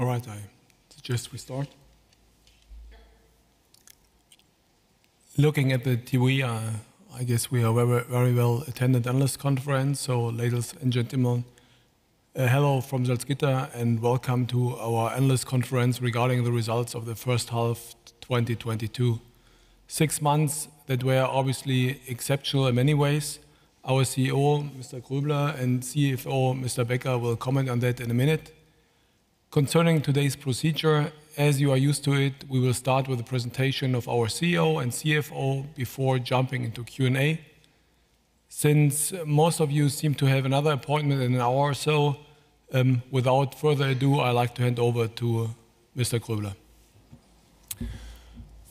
All right, I suggest we start. Looking at the TV, I guess we are very well attended analyst conference. So, ladies and gentlemen, hello from Salzgitter and welcome to our analyst conference regarding the results of the first half 2022. 6 months that were obviously exceptional in many ways. Our CEO, Mr. Groebler, and CFO, Mr. Becker, will comment on that in a minute. Concerning today's procedure, as you are used to it, we will start with a presentation of our CEO and CFO before jumping into Q&A. Since most of you seem to have another appointment in an hour or so, without further ado, I'd like to hand over to Mr. Groebler.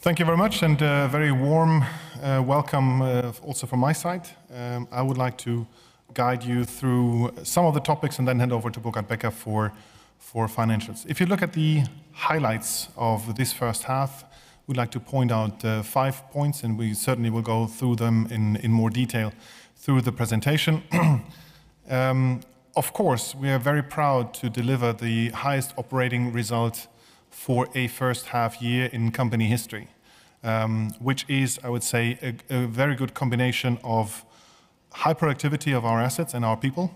Thank you very much, and a very warm welcome also from my side. I would like to guide you through some of the topics and then hand over to Burkhard Becker for financials. If you look at the highlights of this first half, we'd like to point out 5 points, and we certainly will go through them in more detail through the presentation. Of course, we are very proud to deliver the highest operating result for a first half year in company history, which is, I would say, a very good combination of high productivity of our assets and our people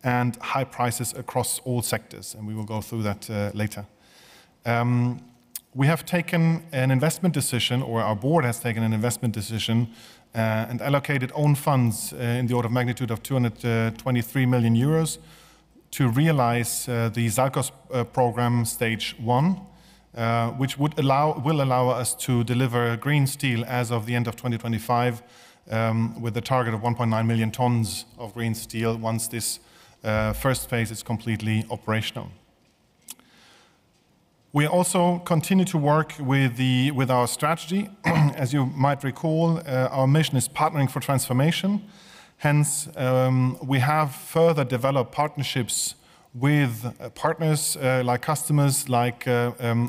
and high prices across all sectors, and we will go through that later. We have taken an investment decision, or our board has taken an investment decision and allocated own funds in the order of magnitude of 223 million euros to realize the Salzgitter program stage 1, which will allow us to deliver green steel as of the end of 2025 with a target of 1.9 million tons of green steel once this first phase is completely operational. We also continue to work with our strategy. As you might recall, our mission is partnering for transformation. Hence, we have further developed partnerships with partners like customers, like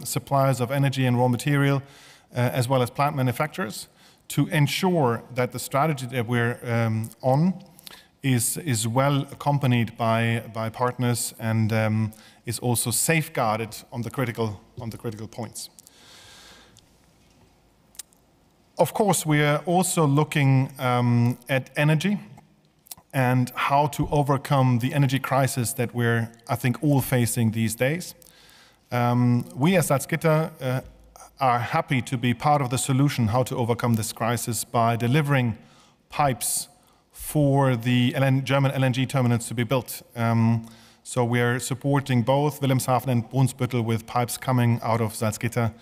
suppliers of energy and raw material, as well as plant manufacturers, to ensure that the strategy that we're on is well accompanied by partners and is also safeguarded on the critical points. Of course, we are also looking at energy and how to overcome the energy crisis that we're, I think, all facing these days. We as Salzgitter are happy to be part of the solution how to overcome this crisis by delivering pipes for the German LNG terminals to be built. So we are supporting both Wilhelmshaven and Brunsbüttel with pipes coming out of Salzgitter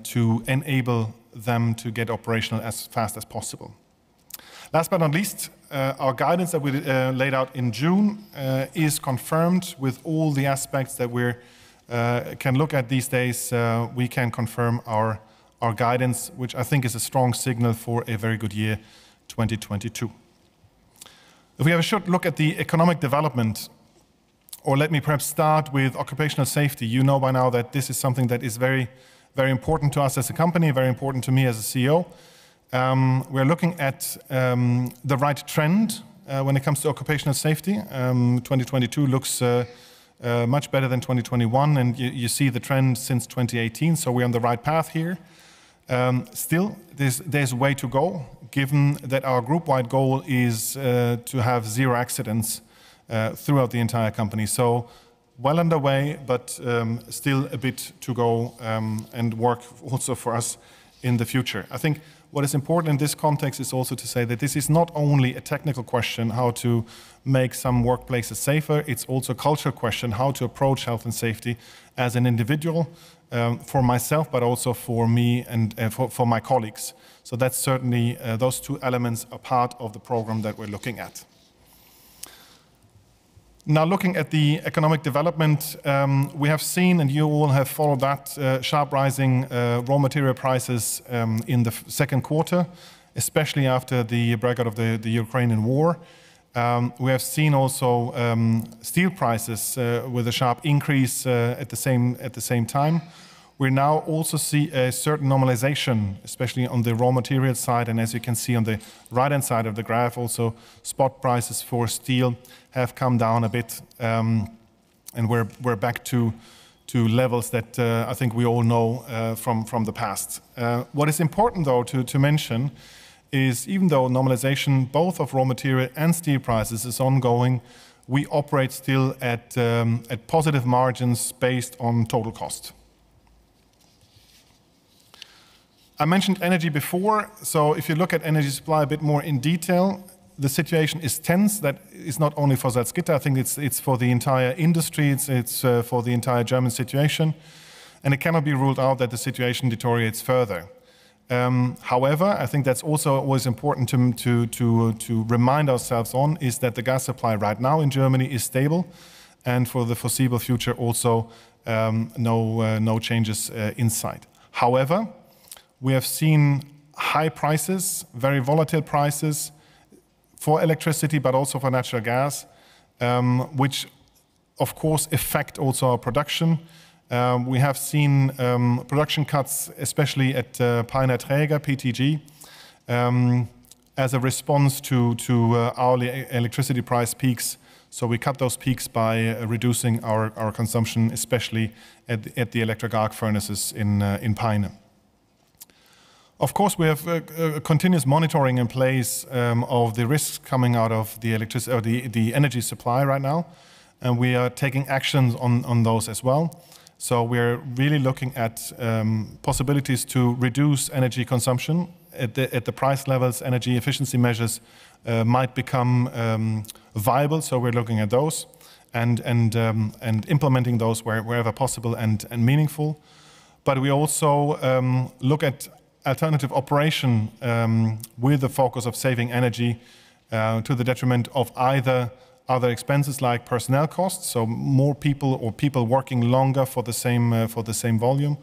to enable them to get operational as fast as possible. Last but not least, our guidance that we laid out in June is confirmed with all the aspects that we can look at these days. We can confirm our guidance, which I think is a strong signal for a very good year 2022. If we have a short look at the economic development, or let me perhaps start with occupational safety. You know by now that this is something that is very, very important to us as a company, very important to me as a CEO. We're looking at the right trend when it comes to occupational safety. 2022 looks much better than 2021, and you see the trend since 2018, so we're on the right path here. Still, there's a way to go, given that our group-wide goal is to have 0 accidents throughout the entire company. So, well underway, but still a bit to go and work also for us in the future. I think what is important in this context is also to say that this is not only a technical question, how to make some workplaces safer, it's also a cultural question, how to approach health and safety as an individual, for myself, but also for me and for my colleagues. So that's certainly, those 2 elements are part of the program that we're looking at. Now, looking at the economic development, we have seen, and you all have followed that, sharp rising raw material prices in the second quarter, especially after the breakout of the Ukrainian war. We have seen also steel prices with a sharp increase at the same time. We now also see a certain normalization, especially on the raw material side, and as you can see on the right-hand side of the graph, also spot prices for steel have come down a bit, and we're back to to levels that I think we all know from the past. What is important, though, to mention is even though normalization both of raw material and steel prices is ongoing, we operate still at positive margins based on total cost. I mentioned energy before, so if you look at energy supply a bit more in detail, the situation is tense. That is not only for Salzgitter, I think it's for the entire industry, it's for the entire German situation, and it cannot be ruled out that the situation deteriorates further. However, I think that's also always important to remind ourselves on is that the gas supply right now in Germany is stable, and for the foreseeable future also no changes in sight. However, we have seen high prices, very volatile prices for electricity, but also for natural gas, which of course affect also our production. We have seen production cuts, especially at Peiner Träger, PTG, as a response to hourly electricity price peaks. So we cut those peaks by reducing our consumption, especially at the electric arc furnaces in Peine. Of course, we have a continuous monitoring in place of the risks coming out of the electricity or the energy supply right now, and we are taking actions on those as well. So we're really looking at possibilities to reduce energy consumption at the price levels. Energy efficiency measures might become viable, so we're looking at those and implementing those wherever possible and meaningful. But we also look at alternative operation with the focus of saving energy to the detriment of either other expenses like personnel costs, so more people or people working longer for the same volume,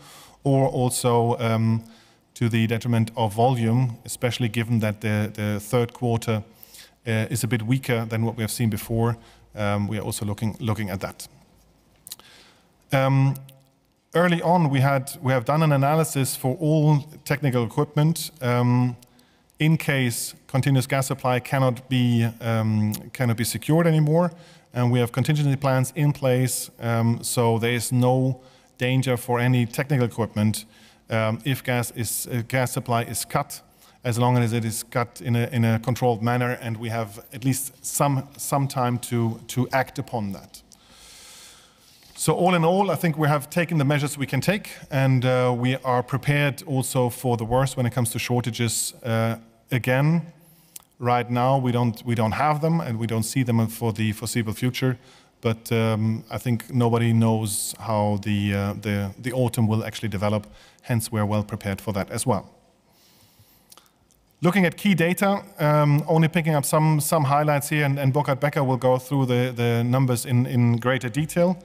or also to the detriment of volume, especially given that the third quarter is a bit weaker than what we have seen before. We are also looking at that. Early on, we have done an analysis for all technical equipment in case continuous gas supply cannot be secured anymore, and we have contingency plans in place, so there is no danger for any technical equipment if gas supply is cut, as long as it is cut in a controlled manner, and we have at least some time to act upon that. So all in all, I think we have taken the measures we can take, and we are prepared also for the worst when it comes to shortages. Again, right now we don't have them, and we don't see them for the foreseeable future. But I think nobody knows how the autumn will actually develop. Hence, we're well prepared for that as well. Looking at key data, only picking up some highlights here, and Burkhard Becker will go through the numbers in greater detail.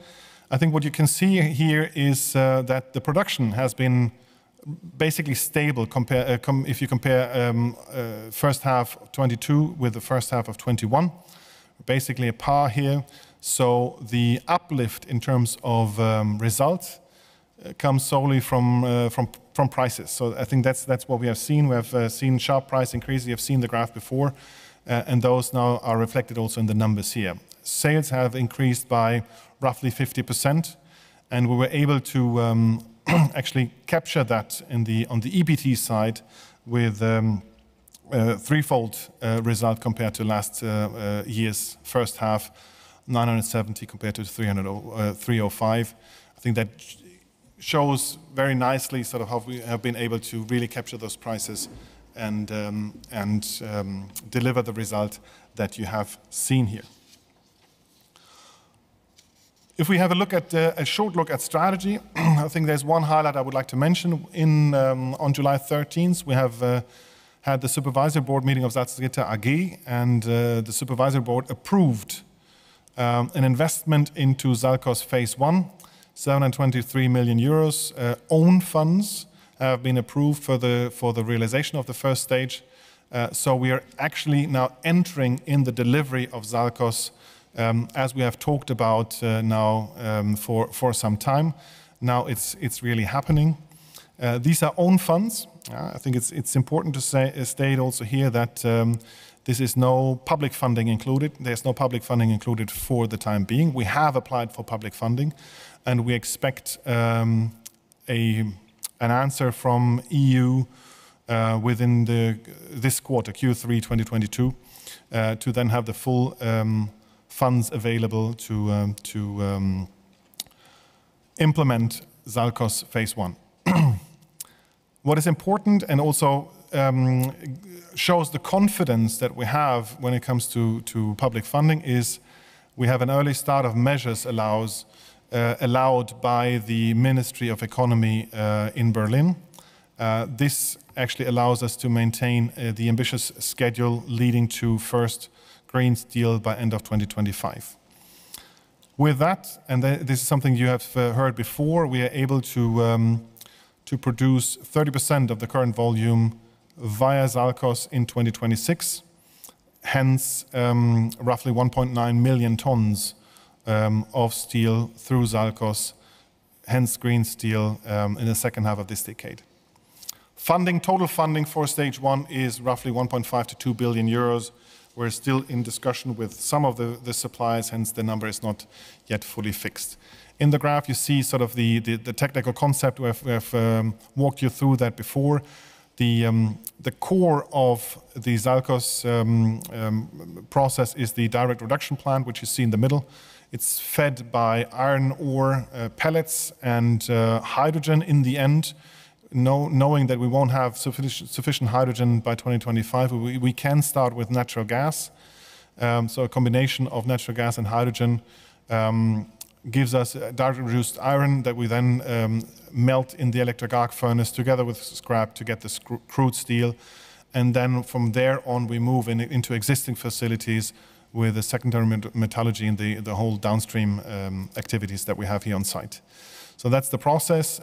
I think what you can see here is that the production has been basically stable if you compare first half of 22 with the first half of 21. Basically a par here. So the uplift in terms of result comes solely from prices. So I think that's what we have seen. We have seen sharp price increases. You have seen the graph before, and those now are reflected also in the numbers here. Sales have increased by roughly 50%, and we were able to actually capture that on the EBT side with threefold result compared to last year's first half, 970 compared to 305. I think that shows very nicely sort of how we have been able to really capture those prices and deliver the result that you have seen here. If we have a look at a short look at strategy, I think there's one highlight I would like to mention. On July 13th, we have had the supervisory board meeting of Salzgitter AG, and the supervisory board approved an investment into Salzgitter Phase 1, 723 million euros. Own funds have been approved for the realization of the first stage. So we are actually now entering in the delivery of Salzgitter as we have talked about now for some time. Now it's really happening. These are own funds. I think it's important to state also here that This is no public funding included. There's no public funding included for the time being. We have applied for public funding, and we expect an answer from EU within this quarter, Q3 2022, to then have the full funds available to implement SALCOS Phase 1. What is important and also shows the confidence that we have when it comes to public funding is we have an early start of measures allowed by the Ministry of Economy in Berlin. This actually allows us to maintain the ambitious schedule leading to first green steel by end of 2025. With that, and this is something you have heard before, we are able to produce 30% of the current volume via SALCOS in 2026, hence roughly 1.9 million tons of steel through SALCOS, hence green steel in the second half of this decade. Total funding for stage 1 is roughly 1.5 to 2 billion euros. We're still in discussion with some of the suppliers, hence the number is not yet fully fixed. In the graph, you see sort of the technical concept. We have walked you through that before. The core of the SALCOS process is the direct reduction plant, which you see in the middle. It's fed by iron ore pellets and hydrogen in the end. Knowing that we won't have sufficient hydrogen by 2025, we can start with natural gas. So a combination of natural gas and hydrogen gives us direct reduced iron that we then melt in the electric arc furnace together with scrap to get the crude steel. And then from there on, we move into existing facilities with the secondary metallurgy and the whole downstream activities that we have here on site. So that's the process,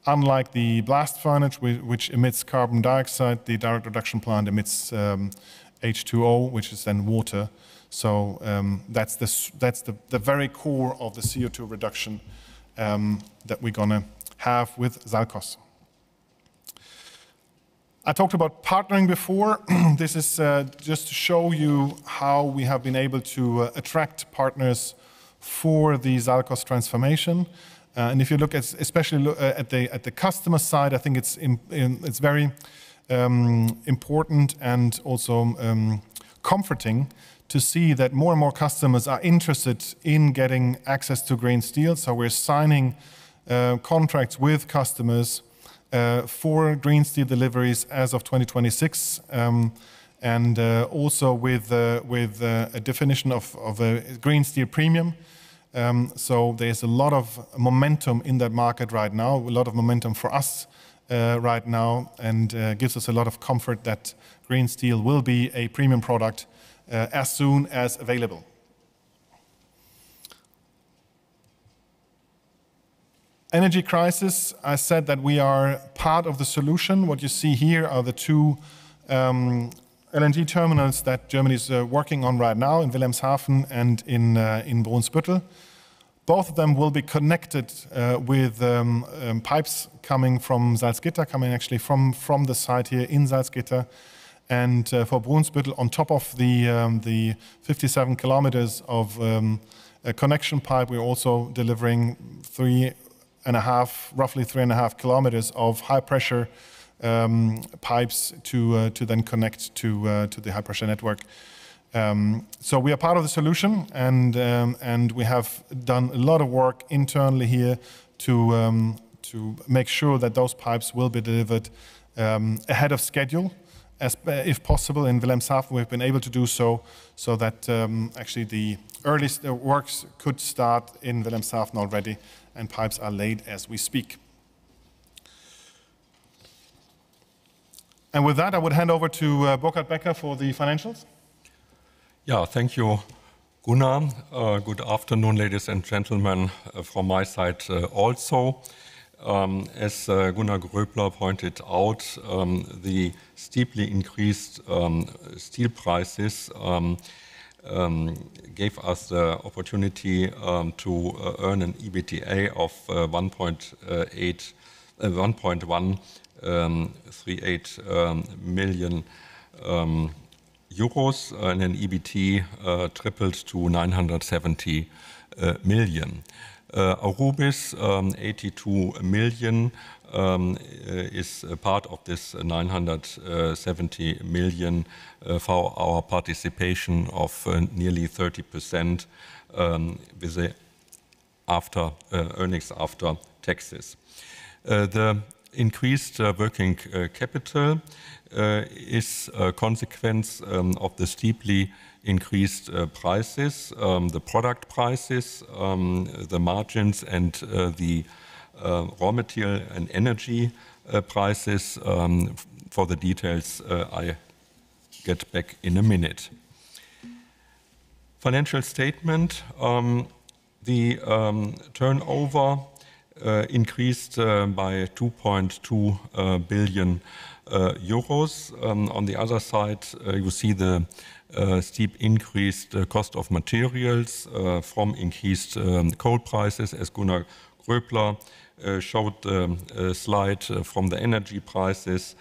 unlike the blast furnace, which emits carbon dioxide, the direct reduction plant emits H2O, which is then water. So that's the very core of the CO2 reduction that we're gonna have with SALCOS. I talked about partnering before. This is just to show you how we have been able to attract partners for the SALCOS transformation. And if you look especially at the customer side, I think it's very important and also comforting to see that more and more customers are interested in getting access to green steel. So we're signing contracts with customers for green steel deliveries as of 2026. And also with a definition of a green steel premium. So there's a lot of momentum in that market right now, a lot of momentum for us right now, and gives us a lot of comfort that green steel will be a premium product as soon as available. Energy crisis, I said that we are part of the solution. What you see here are the two LNG terminals that Germany is working on right now in Wilhelmshaven and in Brunsbüttel. Both of them will be connected with pipes coming from Salzgitter, coming actually from the site here in Salzgitter. And for Brunsbüttel, on top of the 57 kilometers of a connection pipe, we're also delivering roughly 3.5 kilometers of high pressure pipes to then connect to the high pressure network. So we are part of the solution, and we have done a lot of work internally here to make sure that those pipes will be delivered ahead of schedule, if possible. In Wilhelmshaven, we've been able to do so that actually the earliest works could start in Wilhelmshaven already, and pipes are laid as we speak. And with that, I would hand over to Burkhard Becker for the financials. Yeah, thank you, Gunnar. Good afternoon, ladies and gentlemen, from my side also. As Gunnar Groebler pointed out, the steeply increased steel prices gave us the opportunity to earn an EBITDA of 1.138 million euros, and an EBT tripled to 970 million. Aurubis, 82 million, is a part of this 970 million for our participation of nearly 30% with the earnings after taxes. The increased working capital is a consequence of the steeply increased prices, the product prices, the margins, and the raw material and energy prices. For the details, I get back in a minute. Financial statement. The turnover increased by 2.2 billion euros. On the other side, you see the steep increased cost of materials from increased coal prices, as Gunnar Groebler showed the slide from the energy prices.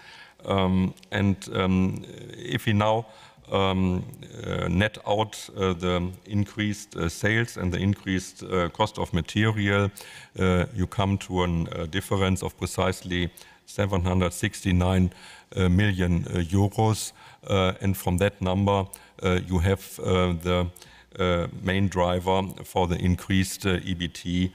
If we now net out the increased sales and the increased cost of material, you come to a difference of precisely 769 million euros. And from that number, you have the main driver for the increased EBT,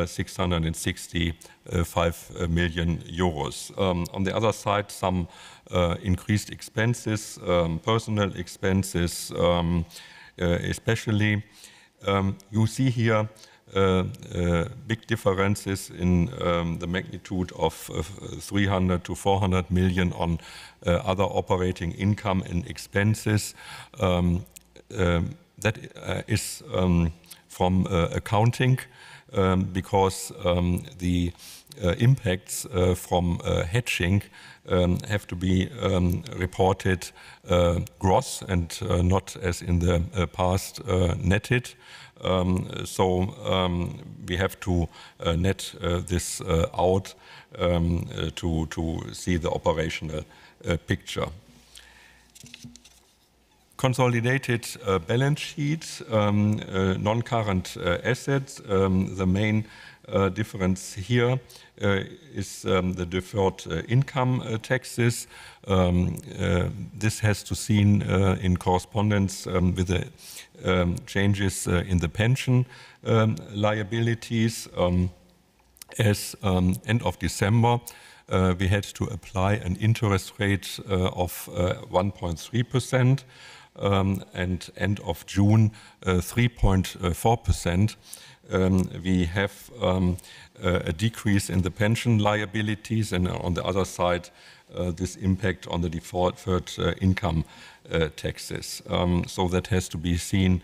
665 million euros. On the other side, some increased expenses, personal expenses especially. You see here big differences in the magnitude of 300 to 400 million on other operating income and expenses. That is from accounting, because the impacts from hedging have to be reported gross and not, as in the past, netted. So we have to net this out to see the operational picture. Consolidated balance sheet, non-current assets. The main difference here is the deferred income taxes. This has to be seen in correspondence with the changes in the pension liabilities. As end of December, we had to apply an interest rate of 1.3%. And end of June, 3.4%. We have a decrease in the pension liabilities, and on the other side, this impact on the deferred income taxes. So that has to be seen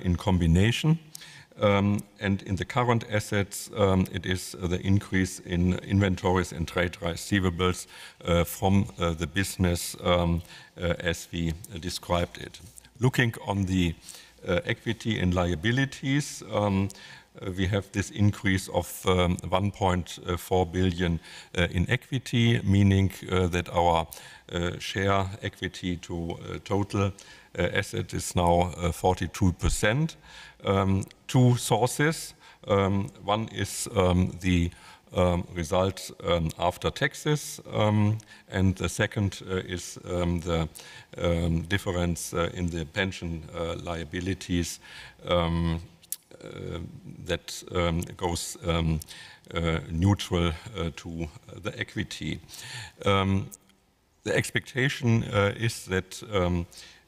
in combination. And in the current assets, it is the increase in inventories and trade receivables from the business as we described it. Looking on the equity and liabilities, we have this increase of 1.4 billion in equity, meaning that our share equity to total asset is now 42%. Two sources. One is the result after taxes, and the second is the difference in the pension liabilities that goes neutral to the equity. The expectation is that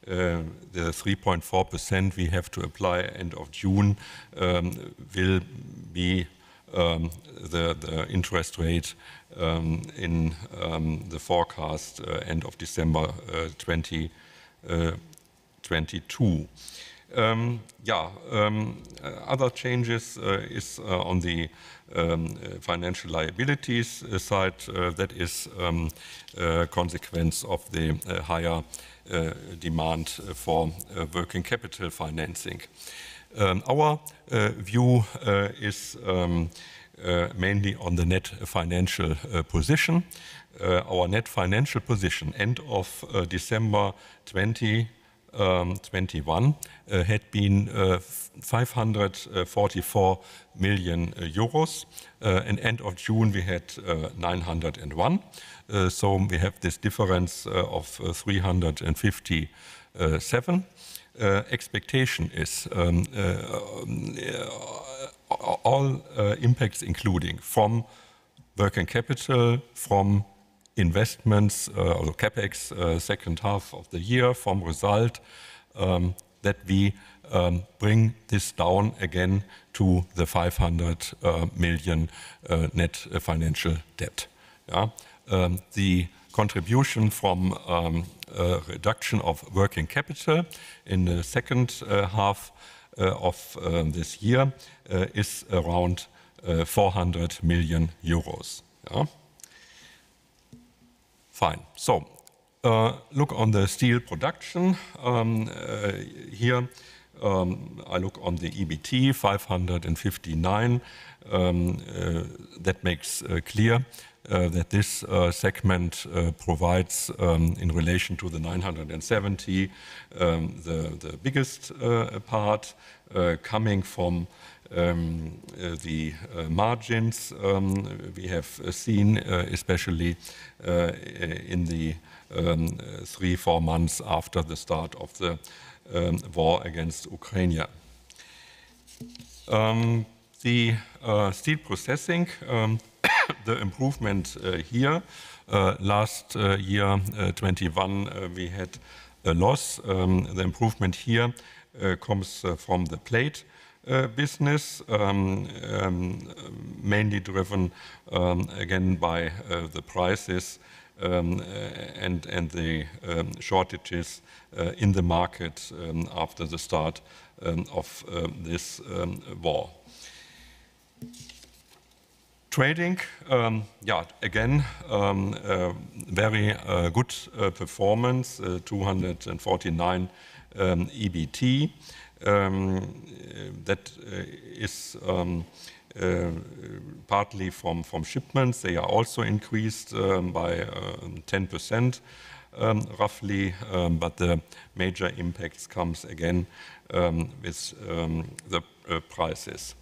the 3.4% we have to apply end of June will be the interest rate in the forecast end of December 2022. Other changes is on the financial liabilities side. That is a consequence of the higher demand for working capital financing. Our view is mainly on the net financial position. Our net financial position end of December 2021 had been 544 million euros, and end of June we had 901. So we have this difference of 357. Expectation is all impacts including from working capital, from investments, or capex second half of the year, from result, that we bring this down again to the 500 million net financial debt. Yeah? The contribution from reduction of working capital in the second half of this year is around 400 million euros. Yeah? Fine. So look on the steel production. Here I look on the EBT 559. That makes clear that this segment provides, in relation to the 970, the biggest part, coming from the margins we have seen, especially in the 3-4 months after the start of the war against Ukraine. The steel processing, the improvement here, last year, 21, we had a loss. The improvement here comes from the plate business, mainly driven again by the prices and the shortages in the market after the start of this war. Trading, yeah, again, very good performance, 249 EBT. That is partly from shipments. They are also increased by 10%, roughly, but the major impacts comes again with the prices.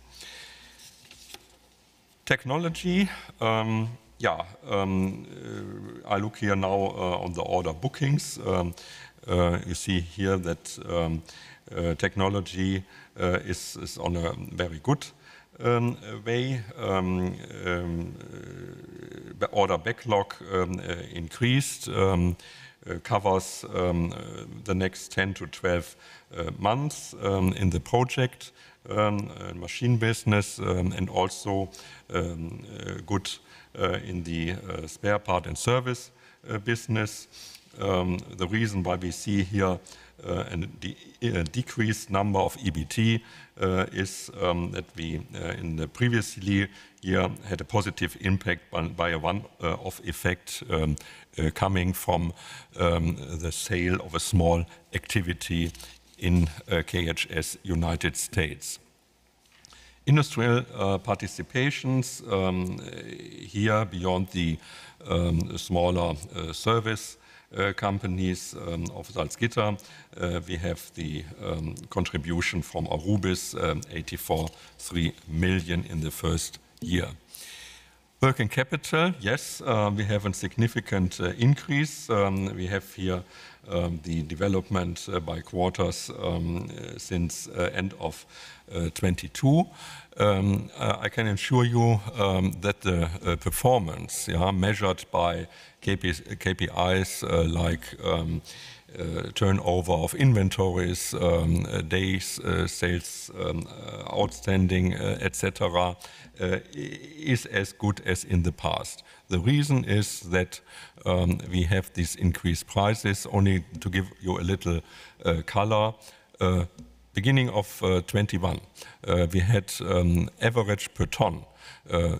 Technology, yeah, I look here now on the order bookings. You see here that technology is on a very good way. The order backlog increased, covers the next 10 to 12 months in the project machine business, and also good in the spare part and service business. The reason why we see here a decreased number of EBT is that we in the previous year had a positive impact by a one-off effect coming from the sale of a small activity in KHS United States. Industrial participations, here beyond the smaller service companies of Salzgitter, we have the contribution from Arubis, 84.3 million in the first year. Working capital, yes, we have a significant increase. We have here the development by quarters since end of 22. I can assure you that the performance, measured by KPIs like turnover of inventories, days sales outstanding, etc., is as good as in the past. The reason is that we have these increased prices. Only to give you a little color, beginning of 21, we had average per ton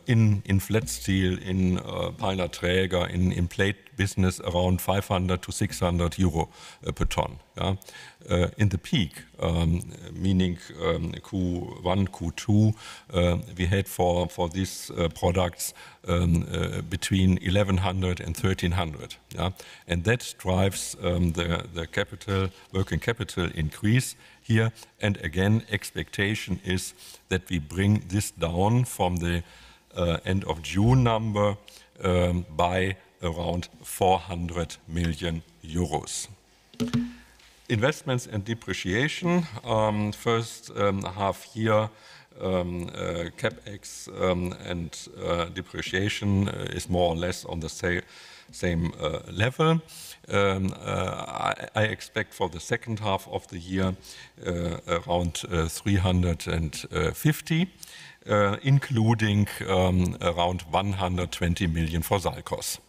in flat steel, in piler träger, in plate business around 500 to 600 euro per ton. Yeah? In the peak, meaning Q1, Q2, we had for these products between 1100 and 1300. Yeah? And that drives the working capital increase here. And again, expectation is that we bring this down from the end of June number by around 400 million euros. Investments and depreciation. First half year, CapEx and depreciation is more or less on the same level. I expect for the second half of the year around 350, including around 120 million for Salzgitter.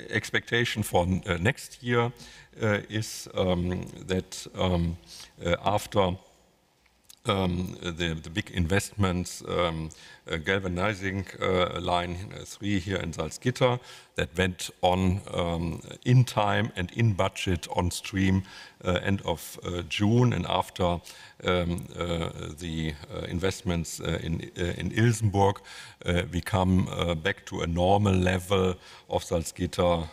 Expectation for next year is that after the big investments, galvanizing line 3 here in Salzgitter, that went on in time and in budget on stream end of June, and after the investments in Ilsenburg, we come back to a normal level of Salzgitter,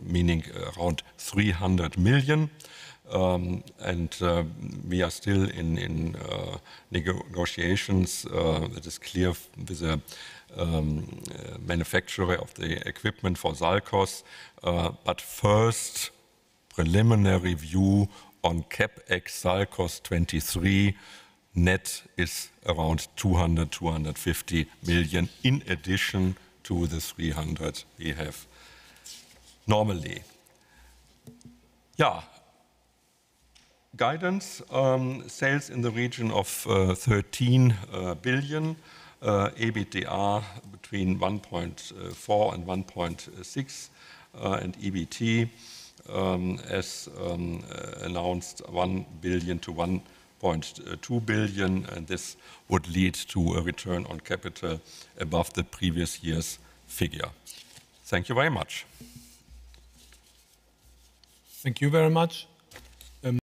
meaning around 300 million. And we are still in negotiations. It is clear with the manufacturer of the equipment for Salzgitter. But first, preliminary view on CapEx Salzgitter 23 net is around 250 million in addition to the 300 we have normally. Yeah. Guidance, sales in the region of 13 billion, EBITDA between 1.4 and 1.6, and EBT as announced 1 billion to 1.2 billion, and this would lead to a return on capital above the previous year's figure. Thank you very much. Thank you very much.